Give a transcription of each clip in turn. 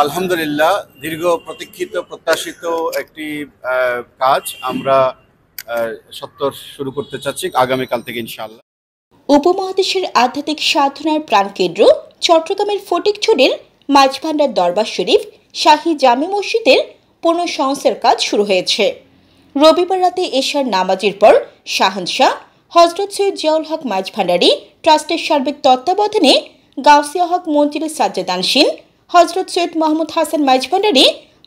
আলহামদুলিল্লাহ, দীর্ঘ প্রতীক্ষিত প্রত্যাশিত একটি কাজ আমরা সত্তর শুরু করতে চাচ্ছি আগামীকাল থেকে ইনশাআল্লাহ। উপমহাদেশের আধ্যাত্মিক সাধনার প্রাণকেন্দ্র চট্টগ্রামের ফটিকছড়ির মাঝভান্ডার দরবার শরীফ শাহী জামে মসজিদের পুনঃসংস্কার কাজ শুরু হয়েছে। রবিবার রাতে এশার নামাজের পর শাহানশাহ হজরত সৈয়দ জিয়াউল হক মাঝভান্ডারী ট্রাস্টের সার্বিক তত্ত্বাবধানে গাউসিয়া হক মঞ্জিলের সাজ্জাদানশীন হজরত সৈয়দ মোহাম্মদ হাসান মাঝভান্ডারী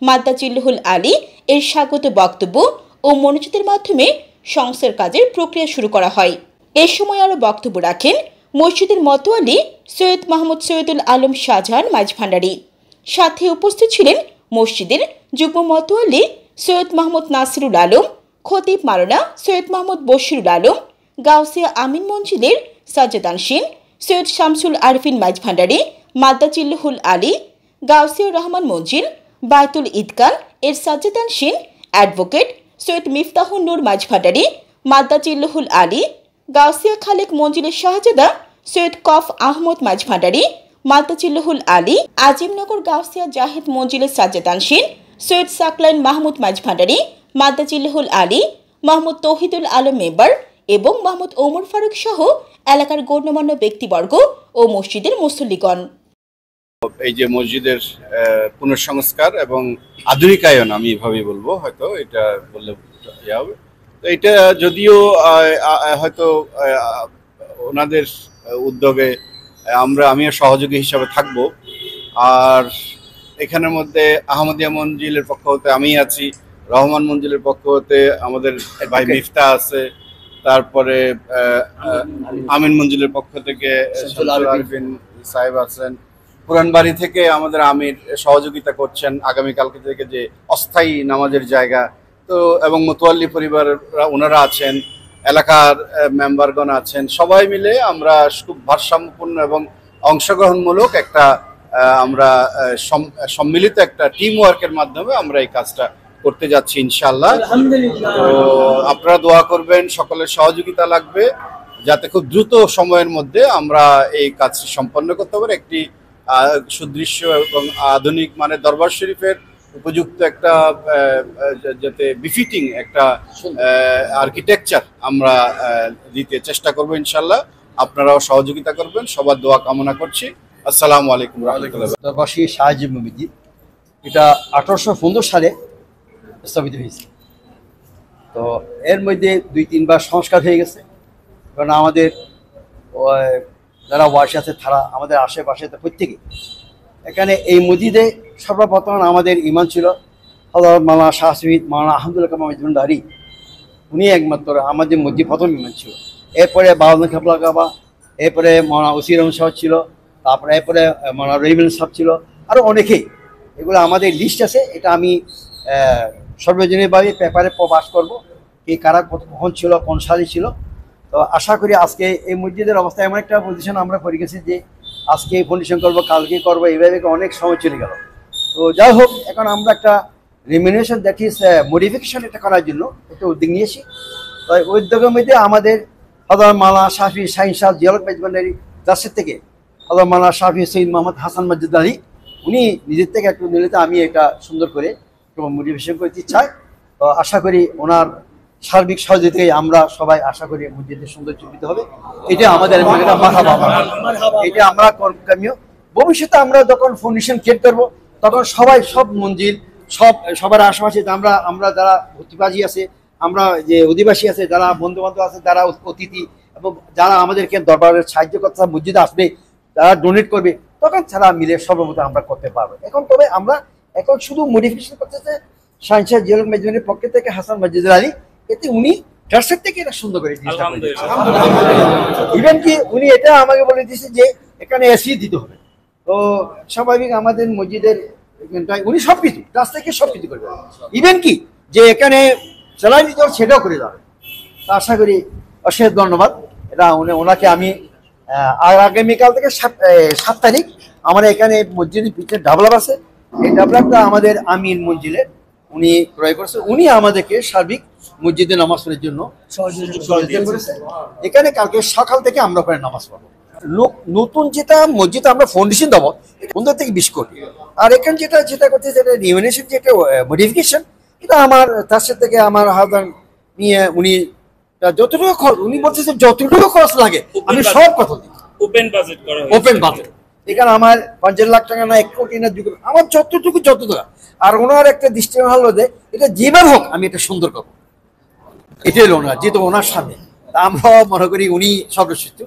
মাদ্দা জিল্লুহুল আলী এর স্বাগত বক্তব্য ও মনোযোগের মাধ্যমে সংস্কার কাজের প্রক্রিয়া শুরু করা হয়। এ সময় আরও বক্তব্য রাখেন মসজিদের মতোয়ালি সৈয়দ মাহমুদ সৈয়দুল আলম শাহজাহান মাঝভান্ডারী। সাথে উপস্থিত ছিলেন মসজিদের যুগ্ম মতোয়ালি সৈয়দ মাহমুদ নাসিরুল আলম, খতিব মাওলানা সৈয়দ মাহমুদ বশিরুল আলম, গাউসিয়া আমিন মঞ্জিলের সাজ্জাদানশীন সৈয়দ শামসুল আরফিন মাঝভান্ডারী মাদ্দা জিল্লুহুল আলী, গাউসিয়া রহমান মঞ্জিল বায়তুল ঈদগান এর সাজ্জাদানশীন অ্যাডভোকেট সৈয়দ মিফতাহুন নূর মাঝভান্ডারী মাদ্দা জিল্লুহুল আলী, গাউসিয়া খালেক মঞ্জিলের শাহজাদা সৈয়দ কফ আহমদ মাঝভান্ডারী মাদ্দা জিল্লুহুল আলী, আজিমনগর গাউসিয়া জাহিদ মঞ্জিলের সাজ্জাদানশীন সৈয়দ সাকলাইন মাহমুদ মাঝভান্ডারী মাদ্দা জিল্লুহুল আলী, মোহাম্মদ তৌহিদুল আলম মেম্বার এবং মোহাম্মদ ওমর ফারুক সহ এলাকার গণ্যমান্য ব্যক্তিবর্গ ও মসজিদের মুসল্লিগণ। এই যে মসজিদের পুনঃসংস্কার এবং আধুনিকায়ন, আমি এভাবেই বলবো, হয়তো এটা বললে হবে। তো এটা যদিও হয়তো ওনাদের উদ্যোগে আমিও সহযোগী হিসাবে থাকব। আর এখানের মধ্যে আহমদিয়া মঞ্জিলের পক্ষ হতে আমি আছি, রহমান মঞ্জিলের পক্ষ হতে আমাদের ভাই মিফতা আছে, তারপরে আমিন মঞ্জিলের পক্ষ থেকে আরফিন সাহেব আছেন, পুরানবাড়ি থেকে আমাদের আমির সহযোগিতা করছেন আগামীকালকে থেকে যে অস্থায়ী নামাজের জায়গা, তো এবং মোতোয়াল্লি পরিবাররা ওনারা আছেন, এলাকার মেম্বারগণ আছেন, সবাই মিলে আমরা খুব ভারসাম্যপূর্ণ এবং অংশগ্রহণমূলক একটা আমরা সম্মিলিত একটা টিম ওয়ার্কের মাধ্যমে আমরা এই কাজটা করতে যাচ্ছি ইনশাআল্লাহ। তো আপনারা দোয়া করবেন, সকলের সহযোগিতা লাগবে যাতে খুব দ্রুত সময়ের মধ্যে আমরা এই কাজটি সম্পন্ন করতে পারি। একটি সুদৃশ্য এবং আধুনিক মানের দরবার শরীফের উপযুক্ত একটা যাতে বিফিটিং একটা আর্কিটেকচার আমরা দিতে চেষ্টা করবো ইনশাল্লাহ। আপনারাও সহযোগিতা করবেন, সবার দোয়া কামনা করছি। আসসালামু আলাইকুম রাহমাতুল্লাহ। দরবার শরীফ শাহী মসজিদ এটা 1815 সালে স্থাপিত হয়েছে। তো এর মধ্যে 2-3 বার সংস্কার হয়ে গেছে, কারণ আমাদের যারা ওয়াসি আছে তারা আমাদের আশেপাশে প্রত্যেকে এখানে এই মসজিদে সর্বপ্রথম আমাদের ইমাম ছিল হযরত মাওলানা শাহ শহীদ মাওলানা আহমদুল্লাহ কামাল মাঝভান্ডারী। উনি একমাত্র আমাদের মসজিদ প্রথম ইমাম ছিল। এরপরে বাউল খেপলা কাবা, এরপরে মাওলানা ওসি রহমান সাহেব ছিল, তারপরে এরপরে মাওলানা রহিমুল সাহেব ছিল, আরও অনেকেই। এগুলো আমাদের লিস্ট আছে, এটা আমি সর্বজনীনভাবে পেপারে প্রকাশ করব কে কারা কখন ছিল, কোন সালে ছিল। তো আশা করি আজকে এই মসজিদের অবস্থা এমন একটা পজিশন আমরা করে গেছি যে আজকে ফাউন্ডেশন করবো, কালকে করবো, এইভাবে অনেক সময় চলে গেল। তো যাই হোক, এখন আমরা একটা রিমিনেশন দ্যাট ইজ মডিফিকেশন এটা করার জন্য একটা উদ্যোগ নিয়েছি। তো ওই উদ্যোগের মধ্যে আমাদের হযরত মাওলানা শাফি শাহিন শাহ জিয়াউল হক মাঝভান্ডারী জাসের থেকে হযরত মাওলানা শাফি সৈয়দ মোহাম্মদ হাসান মাঝভান্ডারী উনি নিজের থেকে একটু নিলে আমি এটা সুন্দর করে মডিফিকেশন করতে চাই। তো আশা করি ওনার সার্বিক সহযোগিতায় আমরা সবাই আশা করি মসজিদের সুন্দর চিত্রিত হবে। এটা আমাদের এটা আমরা কর্মকামীয়। ভবিষ্যতে আমরা যখন ফাউন্ডেশন ক্রিয়েট করবো তখন সবাই সব মঞ্জিল সবার আশেপাশে আমরা যারা অতিবাসী আছে, আমরা যে অধিবাসী আছে, যারা বন্ধু বান্ধব আছে, যারা অতিথি এবং যারা আমাদেরকে দরবারের সাহায্য করতে মসজিদে আসবে, যারা ডোনেট করবে, তখন ছাড়া মিলে সর্বমত আমরা করতে পারবো। তবে আমরা এখন শুধু মডিফিকেশন করতেছে শাহিন শাহ জিয়াউল হক মাঝভান্ডারীর পক্ষ থেকে হাসান মাজিদুল আলী, এতে উনি ট্রাস্টের থেকে এটা সুন্দর করে দিয়েছে। ইভেন কি উনি এটা আমাকে বলে দিয়েছে যে এখানে এসি দিতে হবে। তো স্বাভাবিক আমাদের মসজিদের উনি সবকিছু ট্রাস্ট থেকে সবকিছু করবে, ইভেন কি যে এখানে জ্বালাই দিতে হবে সেটাও করে যাবে। তা আশা করি অশেষ ধন্যবাদ। এটা ওনাকে আমি আগামীকাল থেকে 7 তারিখ আমরা এখানে মসজিদের পিছনে ডাবলাপ আছে, এই ডাবলাপটা আমাদের আমিন মঞ্জিলের উনি ক্রয় করেছে। উনি আমাদেরকে সার্বিক মসজিদে নামাজ পড়ার জন্য সহযোগিতা করেছে। এখানে কালকে সকাল থেকে আমরা ওখানে নামাজ পড়বো। লোক নতুন যেটা মসজিদ আমরা ফাউন্ডেশন দেবো 15 থেকে 20 কোটি, আর এখানে যেটা করতে যেটা রিনোভেশন যেটা মডিফিকেশন, এটা আমার তার সাথে থেকে আমার হাজার নিয়ে উনি যতটুকু খরচ, উনি বলতেছেন যতটুকু খরচ লাগে আমি সব কথা দিই, ওপেন বাজেট করা হয়েছে। Open budget. এখানে আমার 5 লাখ টাকা না 1 কোটি না 2 কোটি, আমার যত টাকা। আর ওনার একটা দৃষ্টি হলো যে এটা যেভাবে হোক আমি এটা সুন্দর করবো, এটাই হলো ওনার, যেহেতু ওনার সামনে আমরা মনে করি উনি সর্বশ্রেষ্ঠ।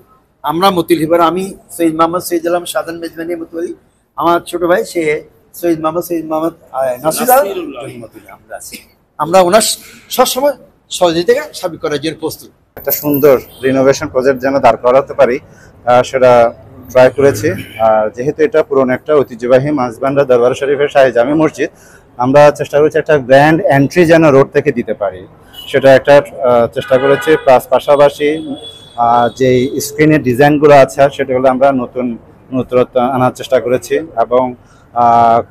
আমরা মতিল হিবার, আমি সৈয়দ মোহাম্মদ সৈয়দ আলম শাহজাহান মেজবানি মতুয়ালি, আমার ছোট ভাই সে সৈয়দ মোহাম্মদ নাসির আমরা আছি, আমরা ওনার সবসময় সহযোগিতা সাবিক করার জন্য প্রস্তুত। একটা সুন্দর রিনোভেশন প্রজেক্ট যেন দাঁড় করাতে পারি সেটা ট্রাই করেছি। আর যেহেতু এটা পুরনো একটা ঐতিহ্যবাহী মাঝবান্ডার দরবার শরীফের শাহী জামি মসজিদ, আমরা চেষ্টা করেছি একটা গ্র্যান্ড এন্ট্রি যেন রোড থেকে দিতে পারি, সেটা একটা চেষ্টা করেছি। প্লাস পাশাপাশি যে স্ক্রিনের ডিজাইনগুলো আছে সেটাগুলো আমরা নতুনত্ব আনার চেষ্টা করেছি, এবং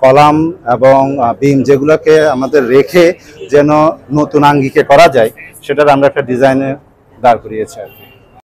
কলাম এবং বিম যেগুলোকে আমাদের রেখে যেন নতুন আঙ্গিকে করা যায় সেটার আমরা একটা ডিজাইনে দাঁড় করিয়েছি আর কি।